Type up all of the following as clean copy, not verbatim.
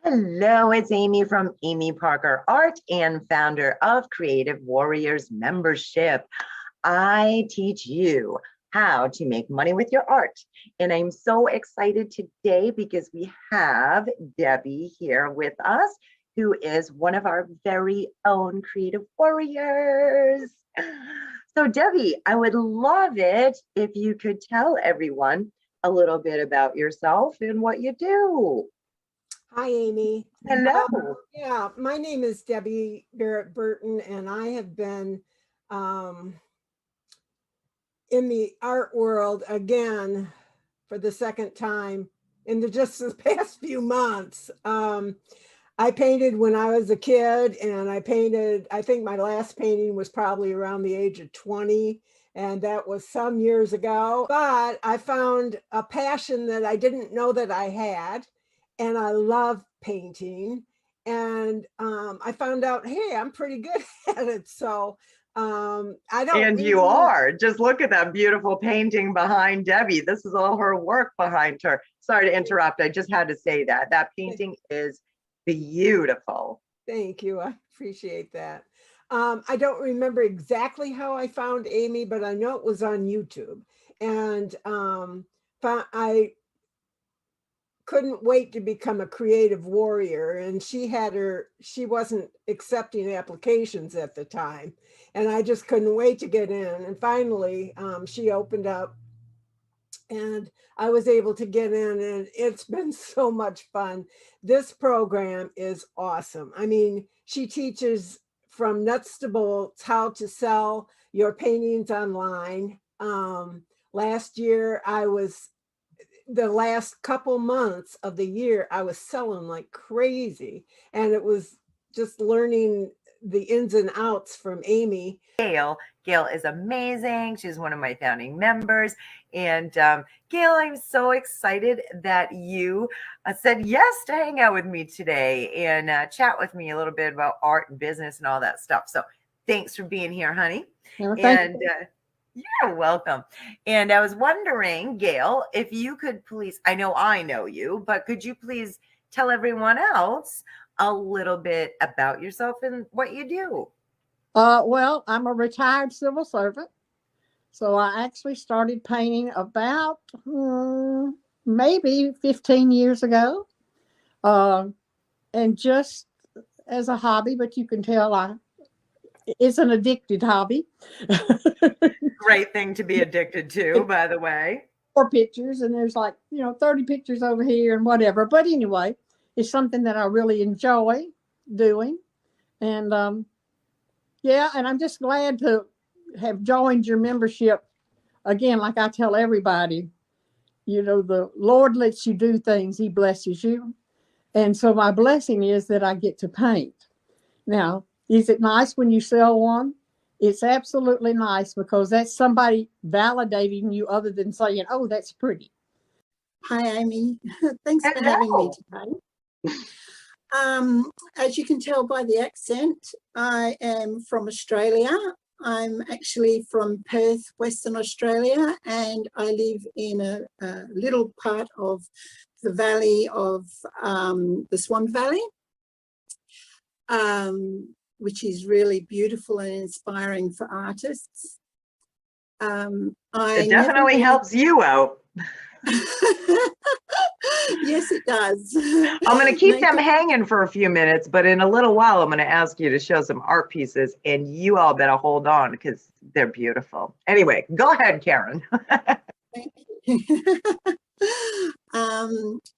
Hello, it's Amy from Amy Parker Art and founder of Creative Warriors Membership. I teach you how to make money with your art. And I'm so excited today because we have Debbie here with us, who is one of our very own creative warriors. So Debbie, I would love it if you could tell everyone a little bit about yourself and what you do. Hi, Amy. Hello. Yeah, my name is Debbie Barrett Burton, and I have been in the art world again for the second time in just the past few months. I painted when I was a kid, and I think my last painting was probably around the age of 20, and that was some years ago. But I found a passion that I didn't know that I had, and I love painting. And I found out, hey, I'm pretty good at it. So I don't. And you are. Just look at that beautiful painting behind Debbie. This is all her work behind her. Sorry to interrupt. I just had to say that. That painting is beautiful. Thank you. I appreciate that. I don't remember exactly how I found Amy, but I know it was on YouTube. And I couldn't wait to become a creative warrior, and she wasn't accepting applications at the time, and I just couldn't wait to get in. And finally she opened up and I was able to get in, and it's been so much fun. This program is awesome. I mean, she teaches from nuts to bolts how to sell your paintings online. Last year the last couple months of the year, I was selling like crazy. And it was just learning the ins and outs from Amy. Gail is amazing. She's one of my founding members. And Gail, I'm so excited that you said yes to hang out with me today and chat with me a little bit about art and business and all that stuff. So thanks for being here, honey. Well, thank you. You're welcome. And I was wondering, Gail, if you could please, I know you, but could you please tell everyone else a little bit about yourself and what you do? Well, I'm a retired civil servant. So I actually started painting about maybe 15 years ago. And just as a hobby, but you can tell it's an addicted hobby. Great thing to be addicted to, by the way. 4 pictures, and there's 30 pictures over here and whatever. But anyway, it's something that I really enjoy doing. And yeah, and I'm just glad to have joined your membership. Again, like I tell everybody, the Lord lets you do things. He blesses you. And so my blessing is that I get to paint. Now, is it nice when you sell one? It's absolutely nice, because that's somebody validating you other than saying, oh, that's pretty. Hi, Amy. Thanks for having me today. As you can tell by the accent, I am from Australia. I'm actually from Perth, Western Australia, and I live in a little part of the valley of the Swan Valley, which is really beautiful and inspiring for artists. It definitely helps you out. Yes, it does. I'm going to keep them hanging for a few minutes, but in a little while, I'm going to ask you to show some art pieces, and you all better hold on because they're beautiful. Anyway, go ahead, Karen. Thank you.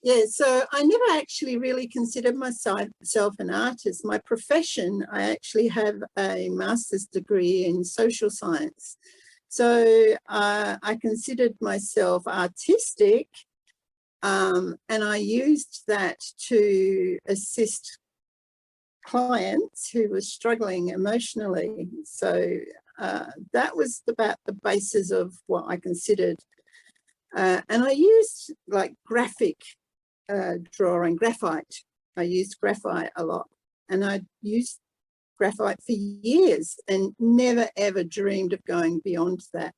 Yeah, so I never actually really considered myself an artist. My profession, I actually have a master's degree in social science. So I considered myself artistic, and I used that to assist clients who were struggling emotionally. So that was about the basis of what I considered. And I used like graphic drawing, graphite. I used graphite a lot, and I used graphite for years and never ever dreamed of going beyond that.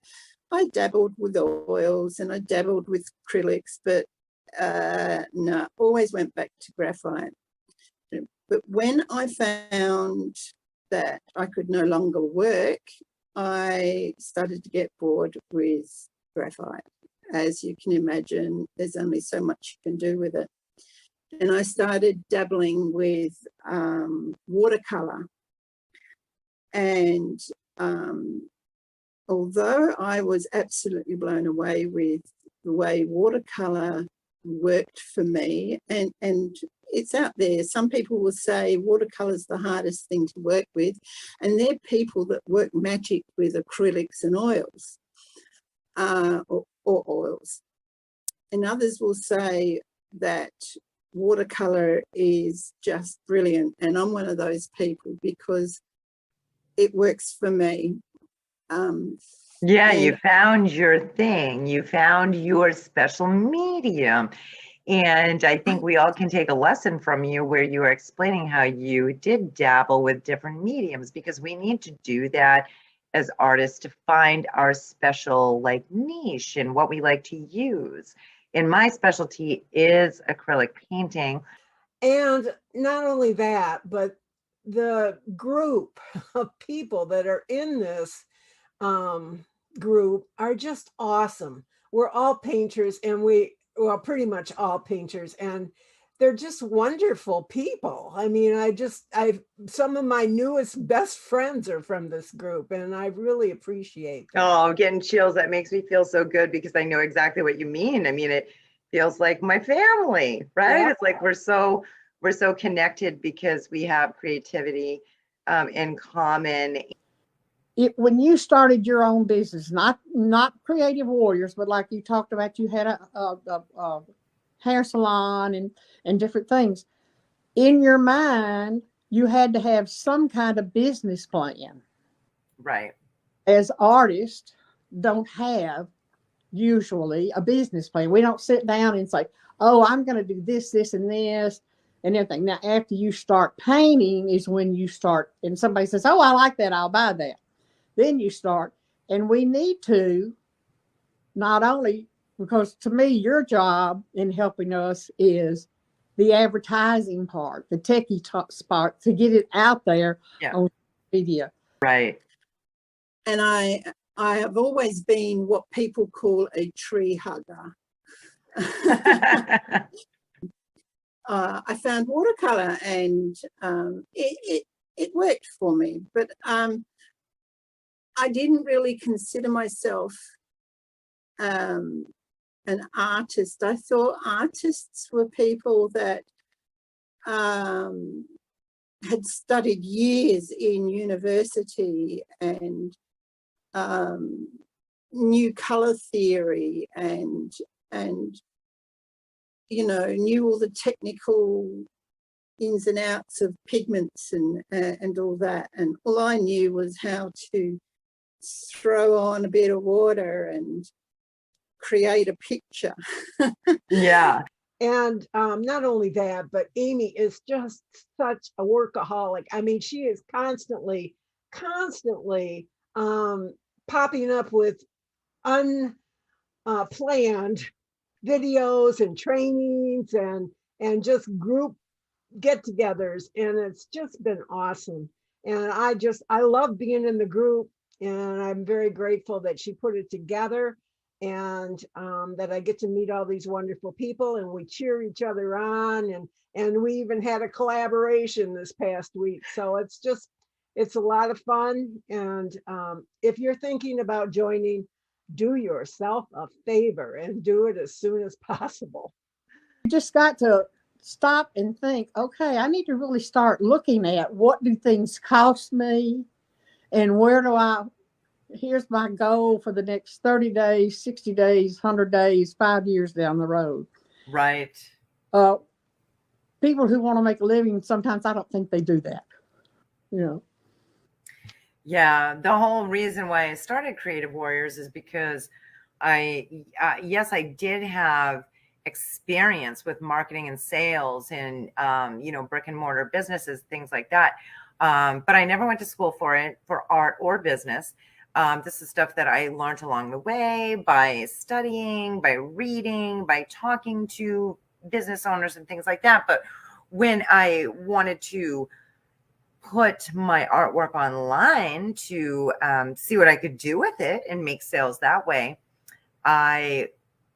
I dabbled with oils and I dabbled with acrylics, but no, always went back to graphite. But when I found that I could no longer work, I started to get bored with graphite. As you can imagine, there's only so much you can do with it. And I started dabbling with watercolor. And although I was absolutely blown away with the way watercolor worked for me, and it's out there, some people will say watercolor is the hardest thing to work with, and they're people that work magic with acrylics and oils, or oils. And others will say that watercolor is just brilliant, and I'm one of those people because it works for me. Yeah, you found your thing. You found your special medium. And I think we all can take a lesson from you where you are explaining how you did dabble with different mediums, because we need to do that as artists to find our special like niche and what we like to use. And my specialty is acrylic painting. And not only that, but the group of people that are in this group are just awesome. We're all painters, and well, pretty much all painters, and they're just wonderful people. I mean, some of my newest best friends are from this group, and I really appreciate that. Oh, getting chills. That makes me feel so good because I know exactly what you mean. I mean, it feels like my family, right? Yeah. It's like we're so connected because we have creativity in common. When you started your own business, not Creative Warriors, but like you talked about, you had a hair salon and different things. In your mind, you had to have some kind of business plan. Right. As artists, don't have usually a business plan. We don't sit down and say, "Oh, I'm going to do this, this, and this." And everything. Now, after you start painting is when you start, and somebody says, "Oh, I like that, I'll buy that." Then you start, and we need to not only, because to me, your job in helping us is the advertising part, the techie part, to get it out there on media. Right. And I have always been what people call a tree hugger. I found watercolor, and it worked for me, but I didn't really consider myself an artist. I thought artists were people that had studied years in university and knew color theory and you know, knew all the technical ins and outs of pigments and all that. And all I knew was how to throw on a bit of water and create a picture. Yeah. And not only that, but Amy is just such a workaholic. I mean, she is constantly popping up with unplanned videos and trainings and just group get-togethers, and it's just been awesome. And I love being in the group, and I'm very grateful that she put it together, and that I get to meet all these wonderful people, and we cheer each other on, and we even had a collaboration this past week. So it's a lot of fun. And if you're thinking about joining, do yourself a favor and do it as soon as possible. You just got to stop and think, okay, I need to really start looking at what do things cost me, and where do here's my goal for the next 30 days, 60 days, 100 days, 5 years down the road. Right. People who want to make a living, sometimes I don't think they do that. You know. Yeah, the whole reason why I started Creative Warriors is because yes, I did have experience with marketing and sales and, brick and mortar businesses, things like that. But I never went to school for art or business. This is stuff that I learned along the way by studying, by reading, by talking to business owners and things like that. But when I wanted to put my artwork online to see what I could do with it and make sales that way, I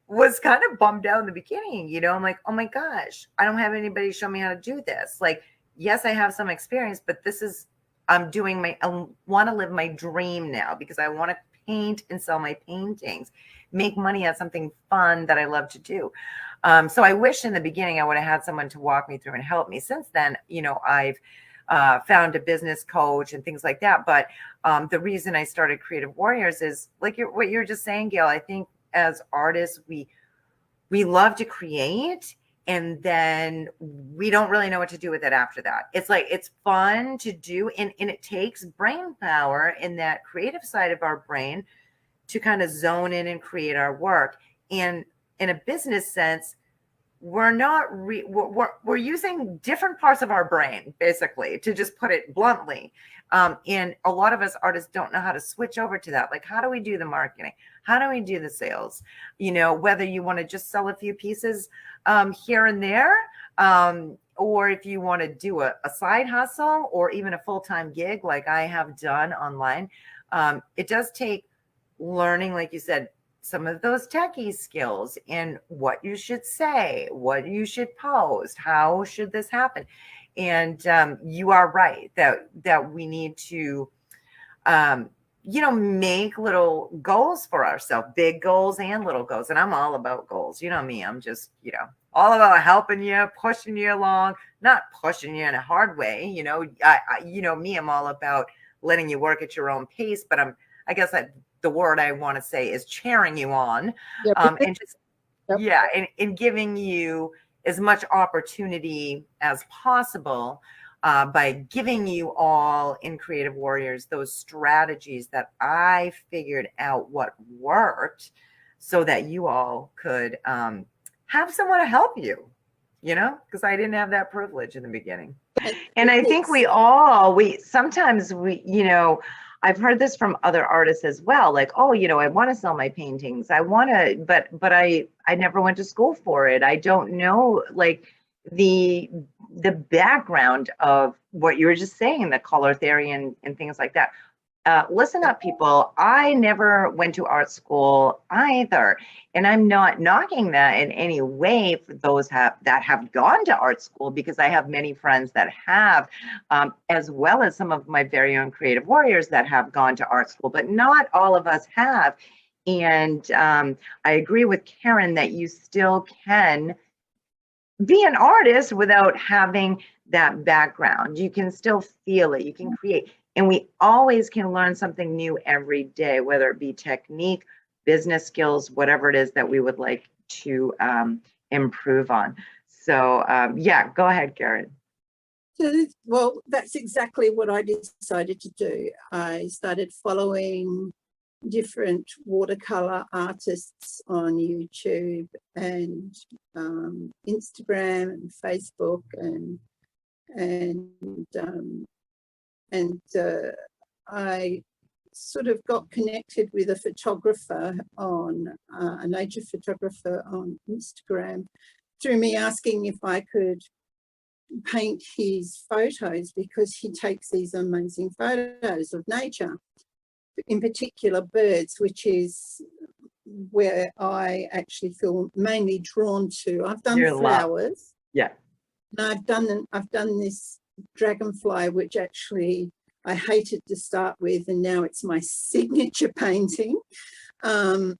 was kind of bummed out in the beginning. You know, I'm like, oh my gosh, I don't have anybody show me how to do this. Like, yes, I have some experience, but this is, I want to live my dream now because I want to paint and sell my paintings, make money at something fun that I love to do. So I wish in the beginning I would have had someone to walk me through and help me. Since then, you know, I've found a business coach and things like that. But the reason I started Creative Warriors is like what you're just saying, Gail. I think as artists, we love to create, and then we don't really know what to do with it after that. It's like, it's fun to do, and it takes brain power in that creative side of our brain to kind of zone in and create our work. And in a business sense, we're using different parts of our brain, basically, to just put it bluntly. And a lot of us artists don't know how to switch over to that. Like, how do we do the marketing? How do we do the sales? You know, whether you want to just sell a few pieces here and there, or if you want to do a side hustle or even a full-time gig like I have done online. It does take learning, like you said, some of those techie skills in what you should say, what you should post, how should this happen. And you are right that we need to, you know, make little goals for ourselves, big goals and little goals. And I'm all about goals. You know me, I'm just, you know, all about helping you, pushing you along, not pushing you in a hard way. You know, you know me, I'm all about letting you work at your own pace, but I guess the word I want to say is cheering you on, Yep. and just, yeah, and giving you as much opportunity as possible by giving you all in Creative Warriors those strategies that I figured out what worked so that you all could have someone to help you, you know, because I didn't have that privilege in the beginning. And I think sometimes, you know, I've heard this from other artists as well. Like, oh, you know, I want to sell my paintings. I want to, but I never went to school for it. I don't know, like the background of what you were just saying, the color theory and things like that. Listen up, people. I never went to art school either. And I'm not knocking that in any way for those that have gone to art school, because I have many friends that have, as well as some of my very own Creative Warriors that have gone to art school, but not all of us have. And I agree with Karen that you still can be an artist without having that background. You can still feel it, you can create. And we always can learn something new every day, whether it be technique, business skills, whatever it is that we would like to improve on. So yeah, go ahead, Karen. Well, that's exactly what I decided to do. I started following different watercolor artists on YouTube and Instagram and Facebook, and I sort of got connected with a photographer a nature photographer on Instagram, through me asking if I could paint his photos, because he takes these amazing photos of nature, in particular birds, which is where I actually feel mainly drawn to. I've done flowers. Yeah. And I've done this dragonfly, which actually I hated to start with, and now it's my signature painting. And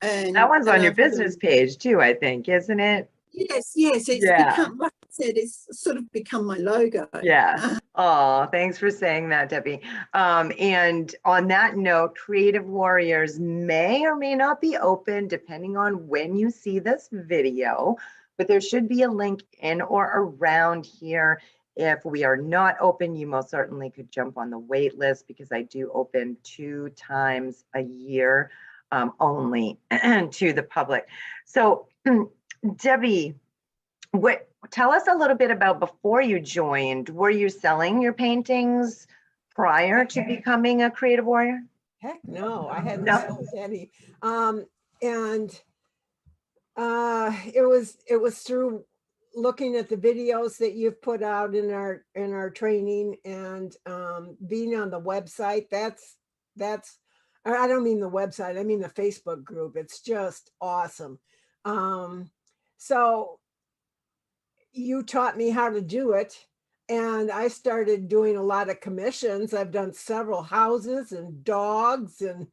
that one's on your business page too, I think, isn't it? Yes, it's become, like I said, it's sort of become my logo. Yeah. Oh, thanks for saying that, Debbie. And on that note, Creative Warriors may or may not be open depending on when you see this video, but there should be a link in or around here. If we are not open, you most certainly could jump on the wait list, because I do open 2 times a year only to the public. So Debbie, tell us a little bit about before you joined. Were you selling your paintings prior to becoming a Creative Warrior? Heck no, I hadn't sold any. And it was through looking at the videos that you've put out in our training, and being on the website. That's I don't mean the website, I mean the Facebook group. It's just awesome. So you taught me how to do it, and I started doing a lot of commissions. I've done several houses and dogs, and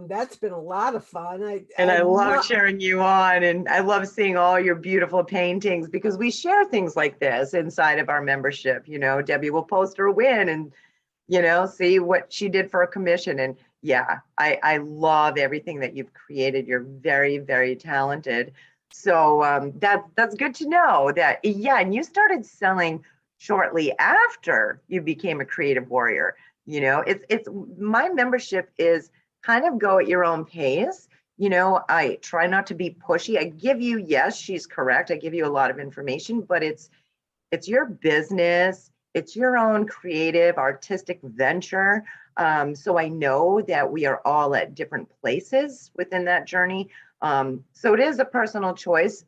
that's been a lot of fun. And I love cheering you on, and I love seeing all your beautiful paintings, because we share things like this inside of our membership. You know, Debbie will post her win and, you know, see what she did for a commission. And yeah, I love everything that you've created. You're very, very talented. So that's good to know that. Yeah, and you started selling shortly after you became a creative warrior. You know, it's my membership is kind of go at your own pace. You know, I try not to be pushy. I give you, yes, she's correct, I give you a lot of information, but it's your business, it's your own creative artistic venture. So I know that we are all at different places within that journey. So it is a personal choice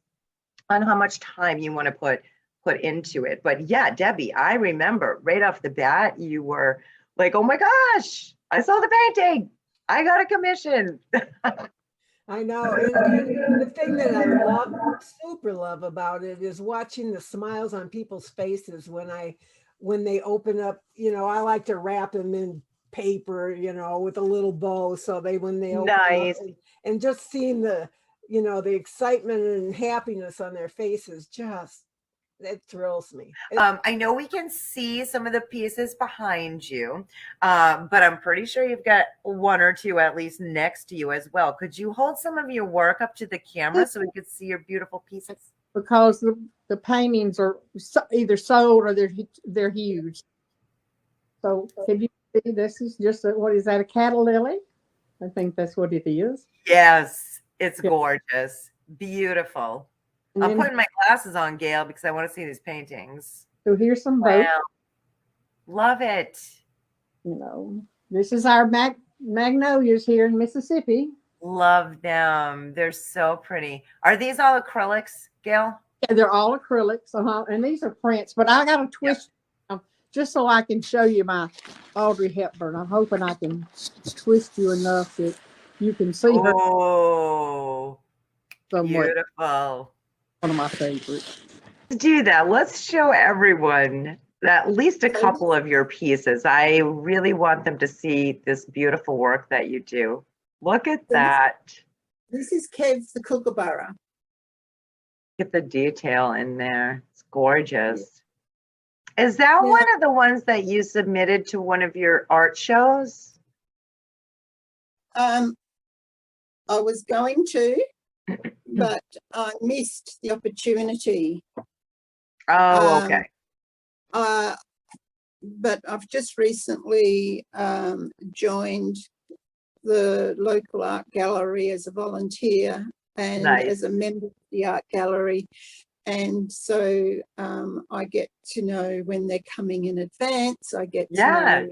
on how much time you want to put into it. But yeah, Debbie, I remember right off the bat, you were like, oh my gosh, I saw the painting, I got a commission. I know. And the thing that I love, super love about it is watching the smiles on people's faces when they open up. You know, I like to wrap them in paper, you know, with a little bow, so when they open Nice. up, and just seeing the, you know, the excitement and happiness on their faces, just, it thrills me. I know we can see some of the pieces behind you, but I'm pretty sure you've got one or two at least next to you as well. Could you hold some of your work up to the camera so we could see your beautiful pieces? Because the paintings are either sold or they're huge. So can you see, this is just what is that, a cattle lily? I think that's what it is. Yes, it's gorgeous, beautiful. And I'm putting my glasses on, Gail, because I want to see these paintings. So here's some Wow. boats. Love it. You know, this is our magnolias here in Mississippi. Love them. They're so pretty. Are these all acrylics, Gail? Yeah, they're all acrylics, and these are prints. But I got to twist just so I can show you my Audrey Hepburn. I'm hoping I can twist you enough that you can see her. Oh, somewhere. Beautiful. One of my favorites. Let's do that. Let's show everyone at least a couple of your pieces. I really want them to see this beautiful work that you do. Look at that. This is Kev the Kookaburra. Get the detail in there. It's gorgeous. Is that one of the ones that you submitted to one of your art shows? I was going to, but I missed the opportunity. Oh, okay. But I've just recently joined the local art gallery as a volunteer and as a member of the art gallery. And so I get to know when they're coming in advance. I get to know.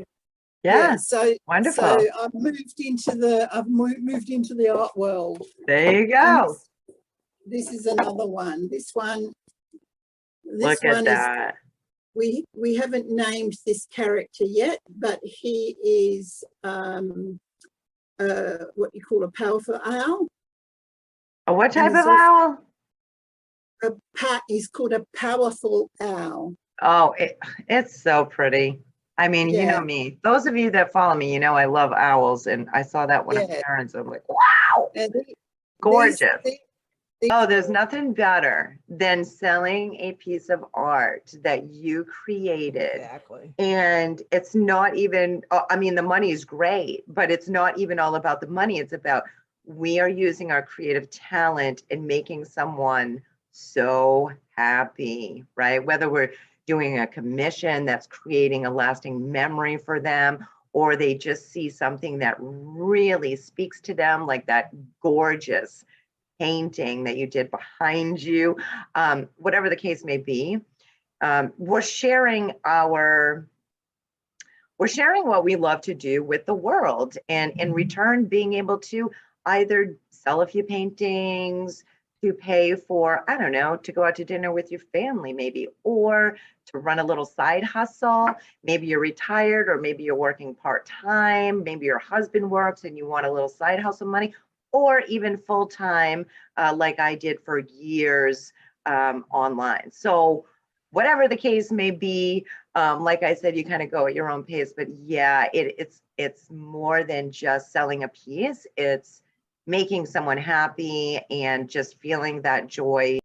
Yeah. So wonderful. So I've moved into the art world. There you go. This is another one. This one Look at that. We haven't named this character yet, but he is what you call a powerful owl. What type of owl? He's called a powerful owl. Oh, it's so pretty. I mean, you know me. Those of you that follow me, you know I love owls, and I saw that one of Karen's. I'm like, wow, gorgeous. Oh, there's nothing better than selling a piece of art that you created. Exactly. And it's not even, I mean, the money is great, but it's not even all about the money. It's about, we are using our creative talent and making someone so happy, right? Whether we're doing a commission that's creating a lasting memory for them, or they just see something that really speaks to them, like that gorgeous painting that you did behind you, whatever the case may be. We're sharing what we love to do with the world, and in return being able to either sell a few paintings, to pay for, I don't know, to go out to dinner with your family maybe, or to run a little side hustle. Maybe you're retired, or maybe you're working part-time. Maybe your husband works and you want a little side hustle money, or even full-time, like I did for years online. So whatever the case may be, like I said, you kind of go at your own pace, but yeah, it's more than just selling a piece. It's making someone happy and just feeling that joy.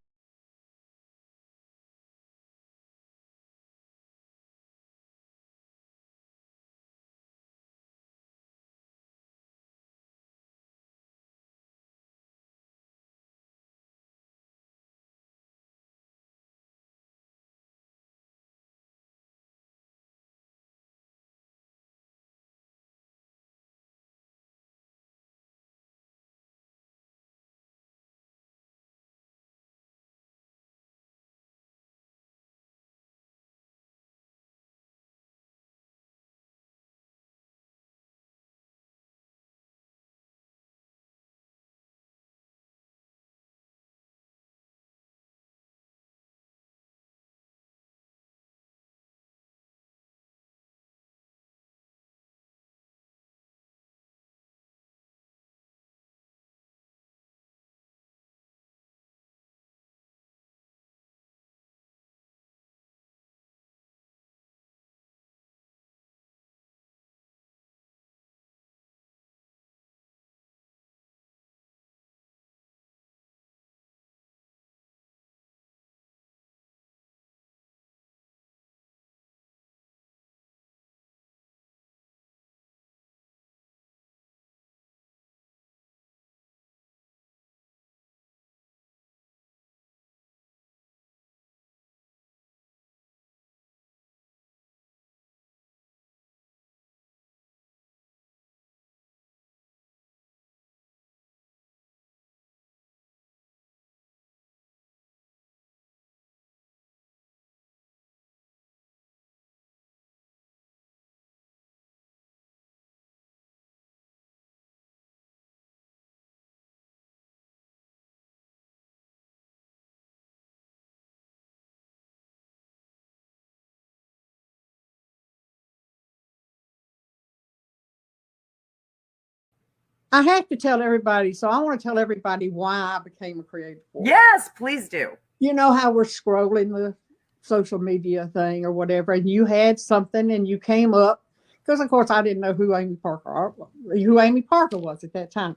I have to tell everybody, so I want to tell everybody why I became a creative warrior. Yes, please do. You know how we're scrolling the social media thing or whatever, and you had something and you came up, because of course I didn't know who Amy Parker was at that time.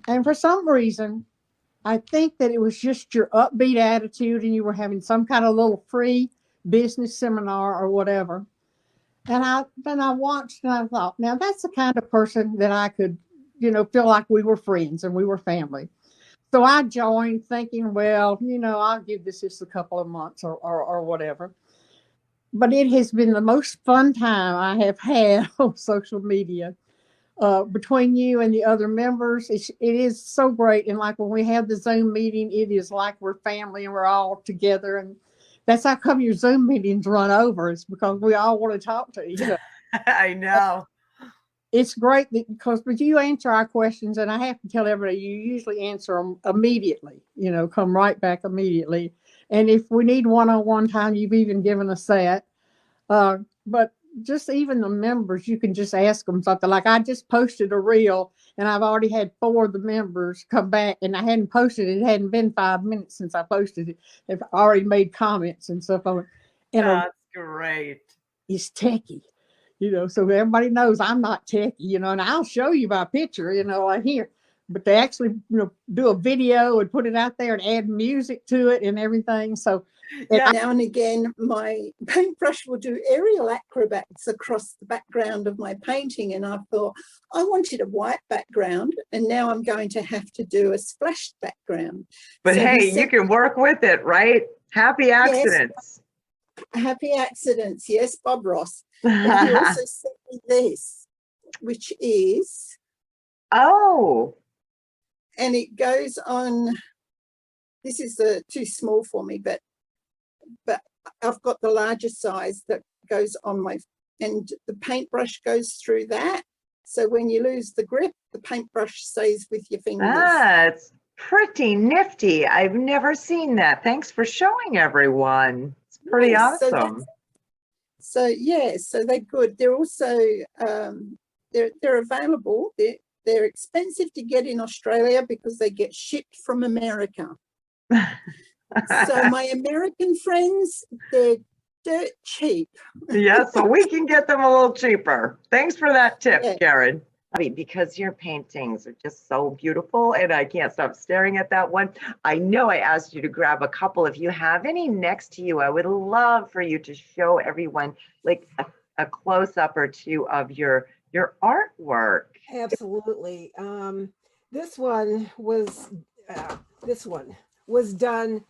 And for some reason, I think that it was just your upbeat attitude, and you were having some kind of little free business seminar or whatever. And I watched and I thought, now that's the kind of person that I could, feel like we were friends and we were family. So I joined thinking, well, I'll give this just a couple of months or whatever. But it has been the most fun time I have had on social media. Between you and the other members, it is so great. And like when we have the Zoom meeting, it is like we're family and we're all together. And that's how come your Zoom meetings run over. It's because we all want to talk to each other. I know. It's great but you answer our questions, and I have to tell everybody you usually answer them immediately. Come right back immediately. And if we need one-on-one time, you've even given us that. But just even the members, you can just ask them something. Like I just posted a reel, and I've already had 4 of the members come back, and I hadn't posted it. It hadn't been 5 minutes since I posted it. They've already made comments and stuff on it. And that's great. It's techie, so everybody knows I'm not techie, and I'll show you my picture, right here. But they actually, do a video and put it out there and add music to it and everything. So yeah. Now and again, my paintbrush will do aerial acrobats across the background of my painting. And I thought I wanted a white background, and now I'm going to have to do a splashed background. But so hey, you can work with it, right? Happy accidents. Yes, happy accidents. Yes, Bob Ross. And he also sent me this, which is... Oh. And it goes on... This is too small for me, but I've got the larger size that goes on my, and the paintbrush goes through that. So when you lose the grip, the paintbrush stays with your fingers. That's Pretty nifty. I've never seen that. Thanks for showing everyone. It's pretty Yes, so awesome. So yeah, so they're good. They're also they're available. They're expensive to get in Australia because they get shipped from America. So my American friends, they're dirt cheap. Yeah, so we can get them a little cheaper. Thanks for that tip, Yeah. Karen. Because your paintings are just so beautiful and I can't stop staring at that one. I know I asked you to grab a couple. If you have any next to you, I would love for you to show everyone like a close-up or two of your artwork. Absolutely. This one was done,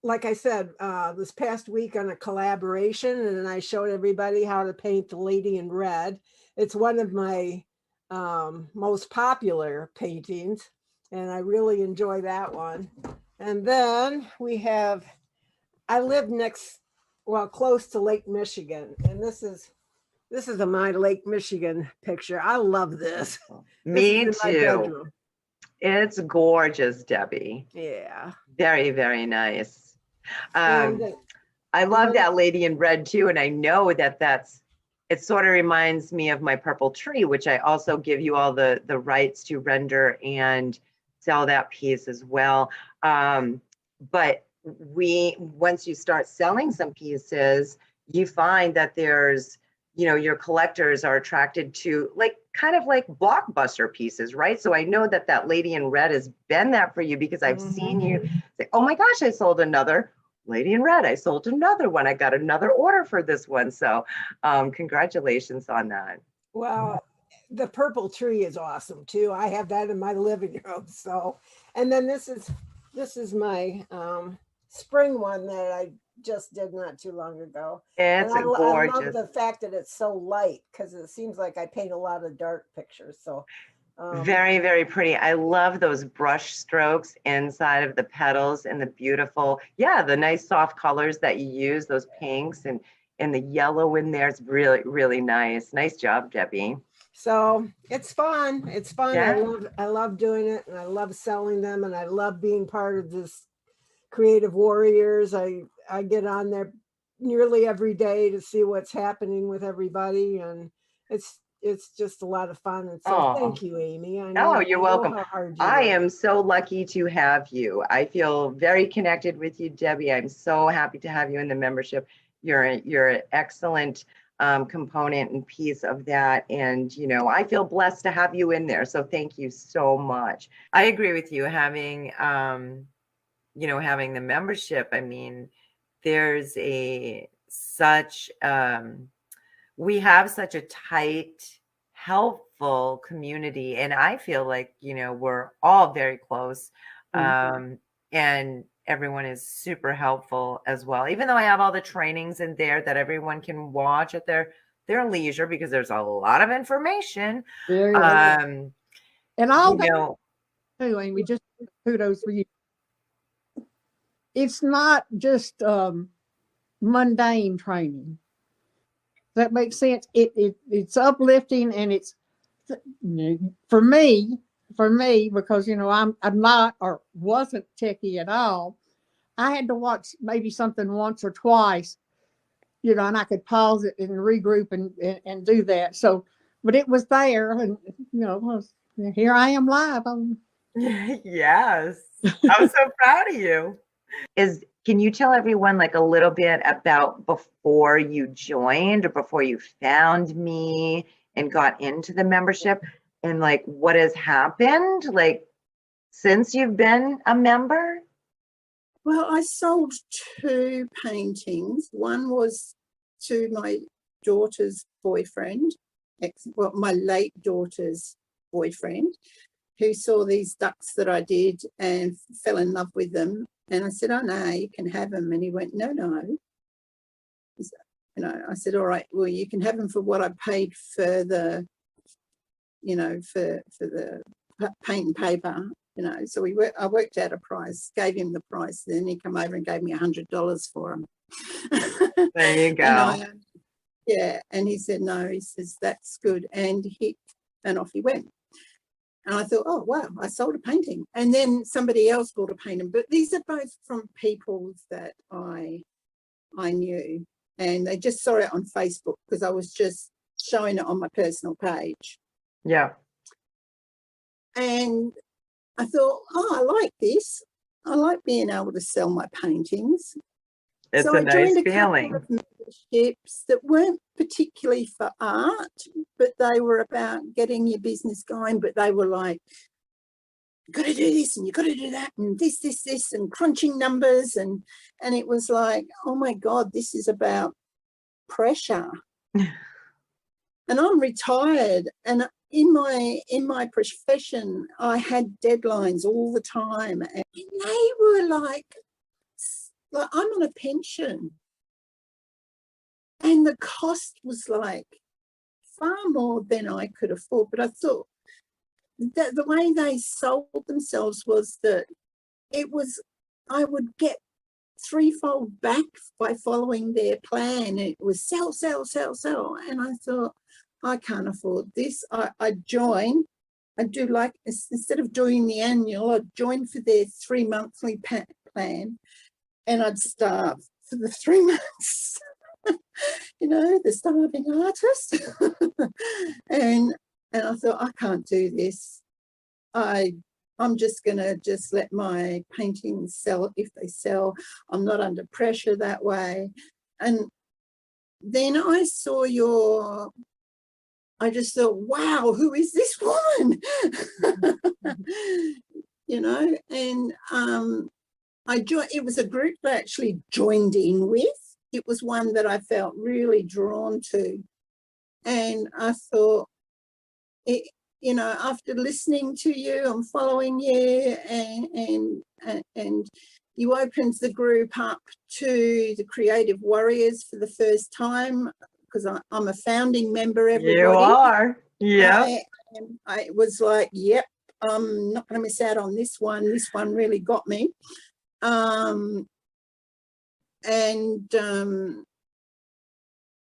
like I said, this past week on a collaboration, and I showed everybody how to paint the lady in red. It's one of my most popular paintings, and I really enjoy that one. And then we have, I live close to Lake Michigan, and this is my Lake Michigan picture. I love this. Me This is in my too. bedroom. It's gorgeous, Debbie. Yeah. Very, very nice. And I love that lady in red too, and I know that it sort of reminds me of my purple tree, which I also give you all the rights to render and sell that piece as well. But once you start selling some pieces, you find that there's, your collectors are attracted to kind of like blockbuster pieces, right? So I know that lady in red has been that for you because I've seen you say, oh my gosh, I sold another lady in red. I sold another one. I got another order for this one. So congratulations on that. well, the purple tree is awesome too. I have that in my living room. So, and then this is my spring one that I just did not too long ago. It's and I love gorgeous. the fact that it's so light because it seems like I paint a lot of dark pictures. So Very, very pretty. I love those brush strokes inside of the petals and the beautiful, the nice soft colors that you use, those pinks and the yellow in there. It's really, really nice. Nice job, Debbie. So it's fun. It's fun. Yeah. I love doing it, and I love selling them, and I love being part of this Creative Warriors. I get on there nearly every day to see what's happening with everybody, and it's just a lot of fun. And so thank you, Amy. Oh, you're welcome. How hard you I work. am so lucky to have you. I feel very connected with you, Debbie. I'm so happy to have you in the membership. You're an excellent component and piece of that. And, I feel blessed to have you in there. So thank you so much. I agree with you having, having the membership. I mean, there's we have such a tight, helpful community. And I feel like, we're all very close. And everyone is super helpful as well. Even though I have all the trainings in there that everyone can watch at their leisure, because there's a lot of information. And all that too, Amy, just kudos for you. It's not just mundane training. That makes sense. It's uplifting, and it's for me because I'm not or wasn't techie at all. I had to watch maybe something once or twice, and I could pause it and regroup and do that. So, but it was there, and here I am live. Yes, I'm so proud of you. Can you tell everyone a little bit about before you joined or before you found me and got into the membership, and what has happened since you've been a member? Well, I sold 2 paintings. One was to my daughter's boyfriend, my late daughter's boyfriend, who saw these ducks that I did and fell in love with them. And I said, oh, no, you can have them. And he went, no. I said, all right, well, you can have them for what I paid for the, for the paint and paper, So I worked out a price, gave him the price. Then he come over and gave me $100 for them. There you go. And he said, no, he says, that's good. And off he went. And I thought, oh, wow, I sold a painting. And then somebody else bought a painting. But these are both from people that I knew. And they just saw it on Facebook because I was just showing it on my personal page. Yeah. And I thought, oh, I like this. I like being able to sell my paintings. It's So a I nice joined a feeling. couple of memberships that weren't particularly for art, but they were about getting your business going. But they were like, you got to do this and you got to do that and this, and crunching numbers. And it was like, oh my God, this is about pressure. And I'm retired, and in my profession, I had deadlines all the time, and they were like I'm on a pension, and the cost was like far more than I could afford. But I thought that the way they sold themselves was that I would get threefold back by following their plan. It was sell, sell, sell, sell. And I thought, I can't afford this. I join. I do like, instead of doing the annual, I'd join for their 3 monthly plan, and I'd starve for the 3 months. The starving artist. and I thought, I can't do this. I'm just going to just let my paintings sell if they sell. I'm not under pressure that way. And then I saw I just thought, wow, who is this woman? And I joined. It was a group that I actually joined in with. It was one that I felt really drawn to. And I thought, after listening to you, I'm following you, and you opened the group up to the Creative Warriors for the first time, because I'm a founding member, everybody. You are. Yeah. I was like, yep, I'm not going to miss out on this one. This one really got me.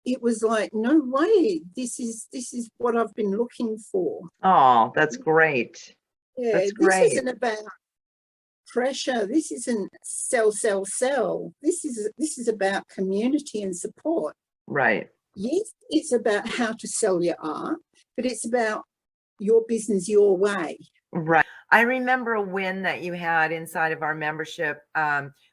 It was like, no way, this is what I've been looking for. Oh, that's great. Yeah, that's great. This isn't about pressure. This isn't sell, sell, sell. This is about community and support. Right. Yes, it's about how to sell your art, but it's about your business your way. Right. I remember a win that you had inside of our membership,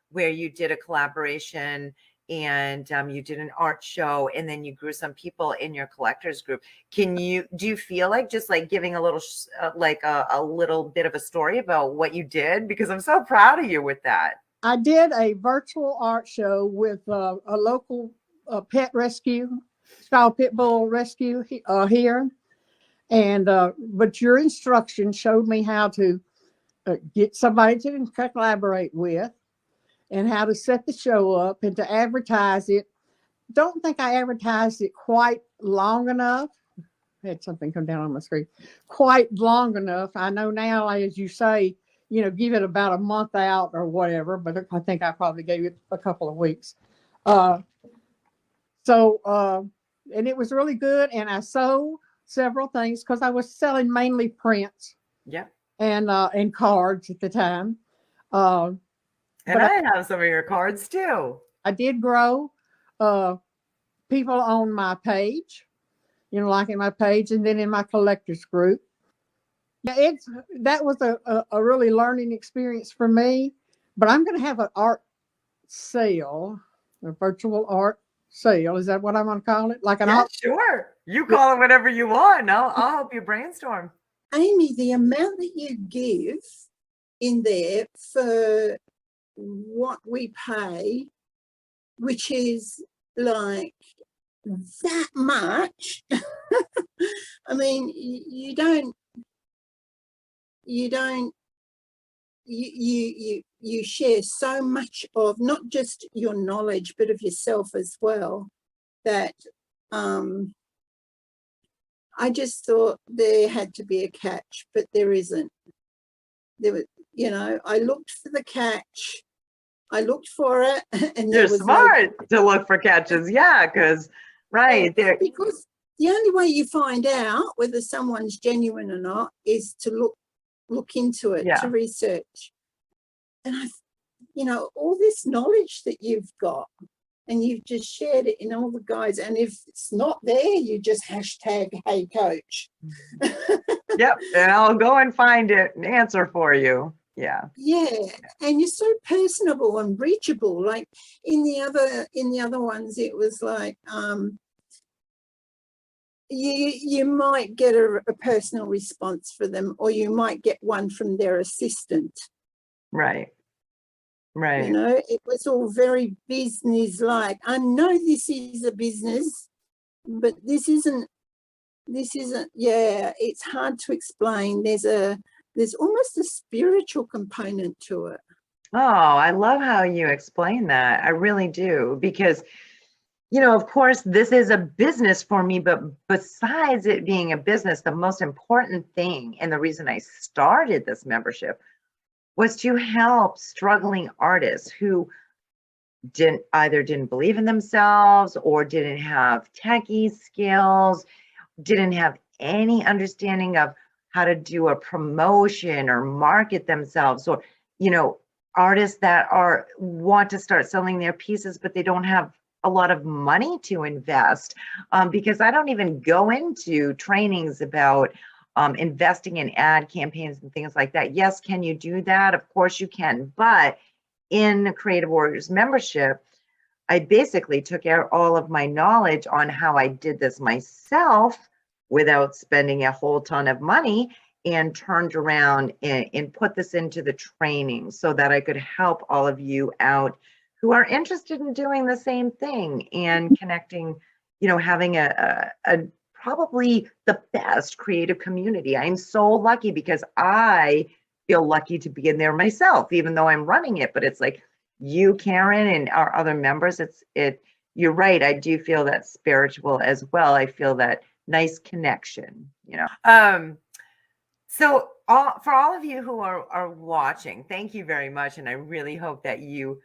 where you did a collaboration, and you did an art show, and then you grew some people in your collectors group. Do you feel like just like giving a little, a little bit of a story about what you did? Because I'm so proud of you with that. I did a virtual art show with a local pet rescue, style pit bull rescue here. And, but your instruction showed me how to get somebody to collaborate with, and how to set the show up and to advertise it. Don't think I advertised it quite long enough. I had something come down on my screen. Quite long enough. I know now, as you say, give it about a month out or whatever, but I think I probably gave it a couple of weeks. And it was really good. And I sold several things because I was selling mainly prints. Yeah. And cards at the time. And I have some of your cards too. I did grow people on my page, liking my page, and then in my collectors group. Yeah, that was a really learning experience for me. But I'm going to have an art sale, a virtual art sale. Is that what I'm going to call it? Like an art? Sure. You call it whatever you want. I'll help you brainstorm. Amy, the amount that you give in there for what we pay, which is like that much. I mean, you share so much of not just your knowledge but of yourself as well, that I just thought there had to be a catch, but there isn't. There was, I looked for the catch. I looked for it, and you're smart to look for catches. Yeah, because right there. Because the only way you find out whether someone's genuine or not is to look into it, to research. And all this knowledge that you've got, and you've just shared it in all the guides. And if it's not there, you just hashtag hey coach. Yep, and I'll go and find it and answer for you. Yeah. And you're so personable and reachable. Like in the other ones, it was like you might get a personal response for them, or you might get one from their assistant. Right. It was all very business like. I know this is a business, but this isn't. It's hard to explain. There's almost a spiritual component to it. Oh, I love how you explain that. I really do, because of course, this is a business for me, but besides it being a business, the most important thing, and the reason I started this membership, was to help struggling artists who didn't believe in themselves, or didn't have techie skills, didn't have any understanding of how to do a promotion or market themselves, or artists that want to start selling their pieces, but they don't have a lot of money to invest, because I don't even go into trainings about investing in ad campaigns and things like that. Yes, can you do that? Of course you can. But in Creative Warriors membership, I basically took out all of my knowledge on how I did this myself without spending a whole ton of money, and turned around and put this into the training so that I could help all of you out who are interested in doing the same thing and connecting, having a probably the best creative community. I'm so lucky, because I feel lucky to be in there myself, even though I'm running it. But it's like you, Karen, and our other members, you're right. I do feel that spiritual as well. I feel that nice connection, So for all of you who are watching, thank you very much. And I really hope that you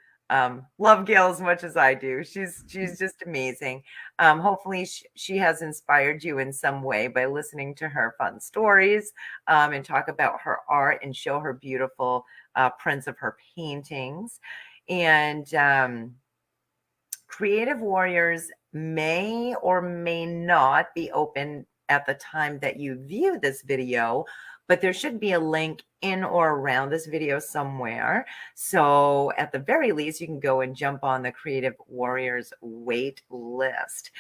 love Gail as much as I do. She's just amazing. Hopefully she has inspired you in some way by listening to her fun stories, and talk about her art and show her beautiful prints of her paintings. And Creative Warriors may or may not be open at the time that you view this video, but there should be a link in or around this video somewhere. So at the very least, you can go and jump on the Creative Warriors wait list.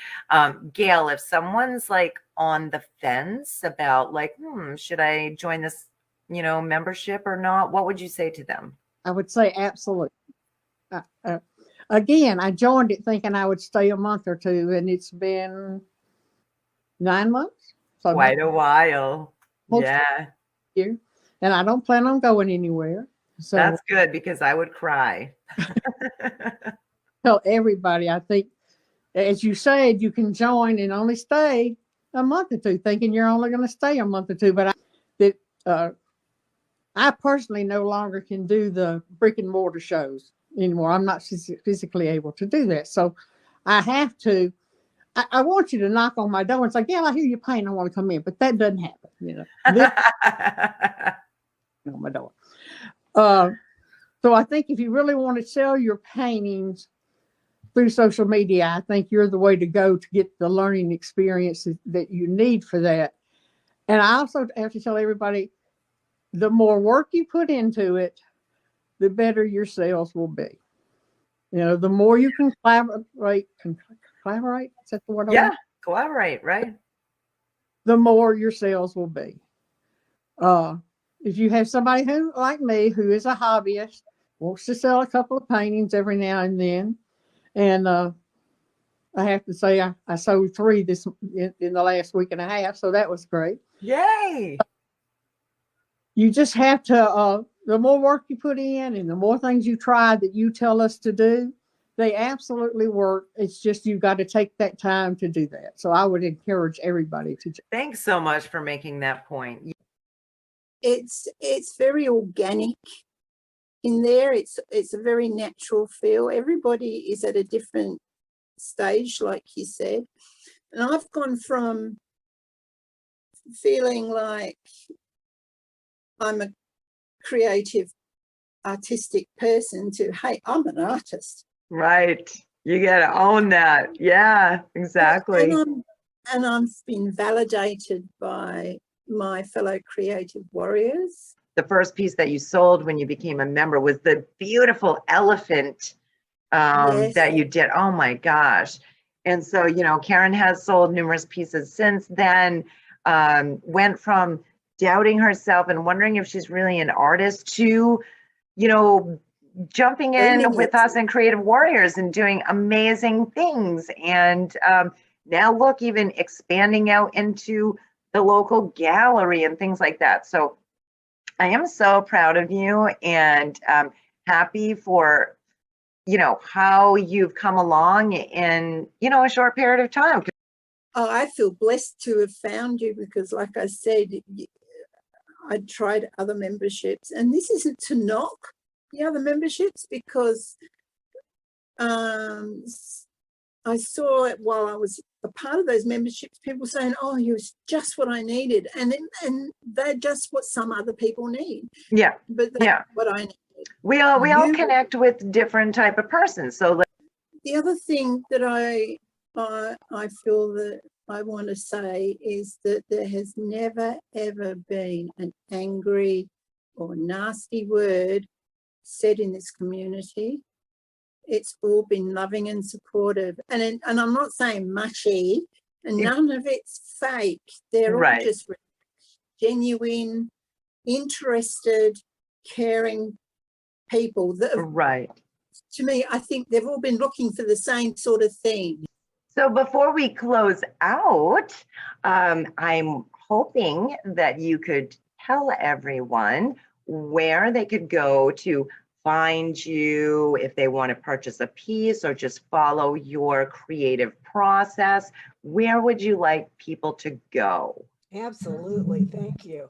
Gail, if someone's like on the fence about like, should I join this, membership or not, what would you say to them? I would say absolutely. Again, I joined it thinking I would stay a month or two, and it's been 9 months. So quite a while. Yeah. Year, and I don't plan on going anywhere. So that's good, because I would cry. Tell everybody, I think, as you said, you can join and only stay a month or two, thinking you're only going to stay a month or two. But I personally no longer can do the brick and mortar shows anymore. I'm not physically able to do that. So I have to. I want you to knock on my door and say, "Gail, I hear you paint. I want to come in," but that doesn't happen. On my door. So I think if you really want to sell your paintings through social media, I think you're the way to go to get the learning experiences that you need for that. And I also have to tell everybody, the more work you put into it, the better your sales will be. The more you can collaborate. Is that the word? Yeah, collaborate, right? The more your sales will be. If you have somebody who, like me, who is a hobbyist, wants to sell a couple of paintings every now and then, and I have to say I sold 3 in the last week and a half, so that was great. Yay! You just have to, the more work you put in and the more things you try that you tell us to do, they absolutely work. It's just you've got to take that time to do that. So I would encourage everybody to. Thanks so much for making that point. It's very organic in there. It's a very natural feel. Everybody is at a different stage, like you said. And I've gone from feeling like I'm a creative, artistic person to, hey, I'm an artist. Right. You got to own that. Yeah, exactly. And I've been validated by my fellow creative warriors. The first piece that you sold when you became a member was the beautiful elephant Yes. that you did. Oh my gosh. And so, you know, Karen has sold numerous pieces since then, went from doubting herself and wondering if she's really an artist to, you know, jumping in with us in Creative Warriors and doing amazing things. And now look, even expanding out into the local gallery and things like that. So I am so proud of you and happy for, you know, how you've come along in, you know, a short period of time. Oh, I feel blessed to have found you because, like I said, I tried other memberships, and this isn't to knock the other memberships because I saw it while I was a part of those memberships, people saying, oh, you're just what I needed. And they're just what some other people need. Yeah. But that's what I need. We all connect with different type of persons. So the other thing that I feel that I want to say is that there has never, ever been an angry or nasty word said in this community. It's all been loving and supportive. And I'm not saying mushy, and none of it's fake. They're all just genuine, interested, caring people that have, to me, I think they've all been looking for the same sort of thing. So before we close out, I'm hoping that you could tell everyone where they could go to find you if they want to purchase a piece or just follow your creative process. Where would you like people to go? Absolutely. Thank you.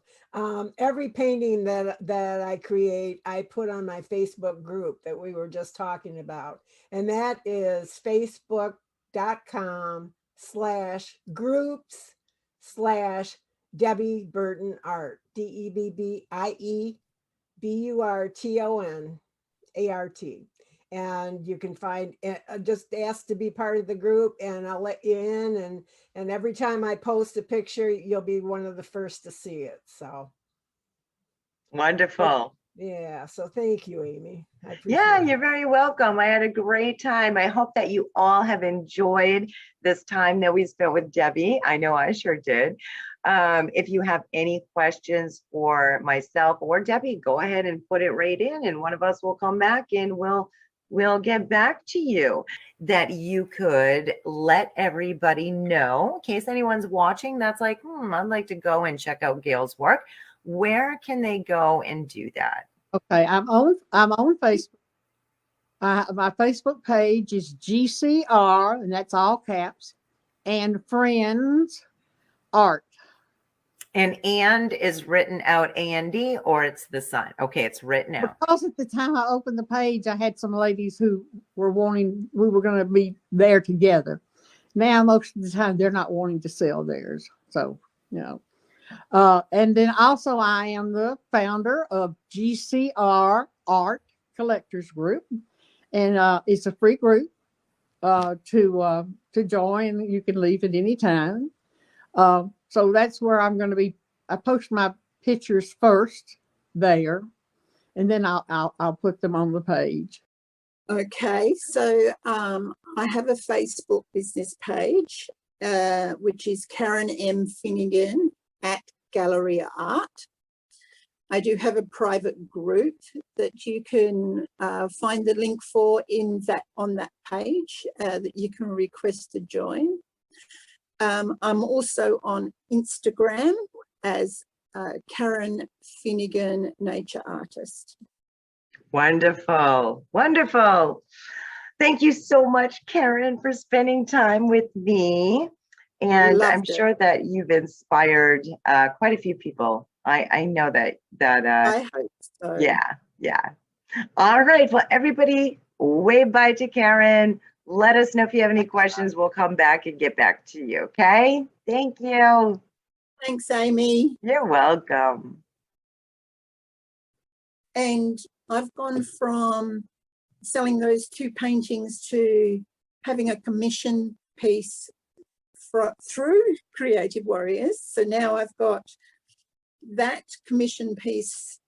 Every painting that I create, I put on my Facebook group that we were just talking about. And that is facebook.com/groups/Debbie Burton Art, DebbieBurtonArt. And you can find, just ask to be part of the group and I'll let you in. And every time I post a picture, you'll be one of the first to see it. So wonderful. Yeah. So thank you, Amy. I appreciate it. You're very welcome. I had a great time. I hope that you all have enjoyed this time that we spent with Debbie. I know I sure did. If you have any questions for myself or Debbie, go ahead and put it right in and one of us will come back and we'll get back to you. That you could let everybody know in case anyone's watching that's like, I'd like to go and check out Gail's work. Where can they go and do that? Okay, I'm on Facebook. My Facebook page is GCR, and that's all caps, and Friends Art. And is written out A-N-D or it's the sign? Okay, it's written out. Because at the time I opened the page, I had some ladies who were wanting, we were going to be there together. Now, most of the time, they're not wanting to sell theirs. So, you know. And then also I am the founder of GCR Art Collectors Group. And it's a free group to join. You can leave at any time. So that's where I'm going to be. I post my pictures first there, and then I'll put them on the page. Okay, so I have a Facebook business page, which is Karen M. Finnegan at Galleria Art. I do have a private group that you can find the link for on that page that you can request to join. I'm also on Instagram as Karen Finnegan Nature Artist. Wonderful, wonderful. Thank you so much, Karen, for spending time with me. And I'm sure that you've inspired quite a few people. I know that. I hope so. Yeah. All right. Well, everybody, wave bye to Karen. Let us know if you have any questions. We'll come back and get back to you. Okay. Thank you. Thanks, Amy. You're welcome. And I've gone from selling those 2 paintings to having a commission piece through Creative Warriors. So now I've got that commission piece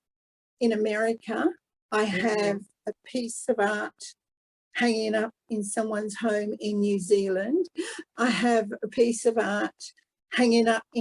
in America. I have a piece of art hanging up in someone's home in New Zealand. I have a piece of art hanging up in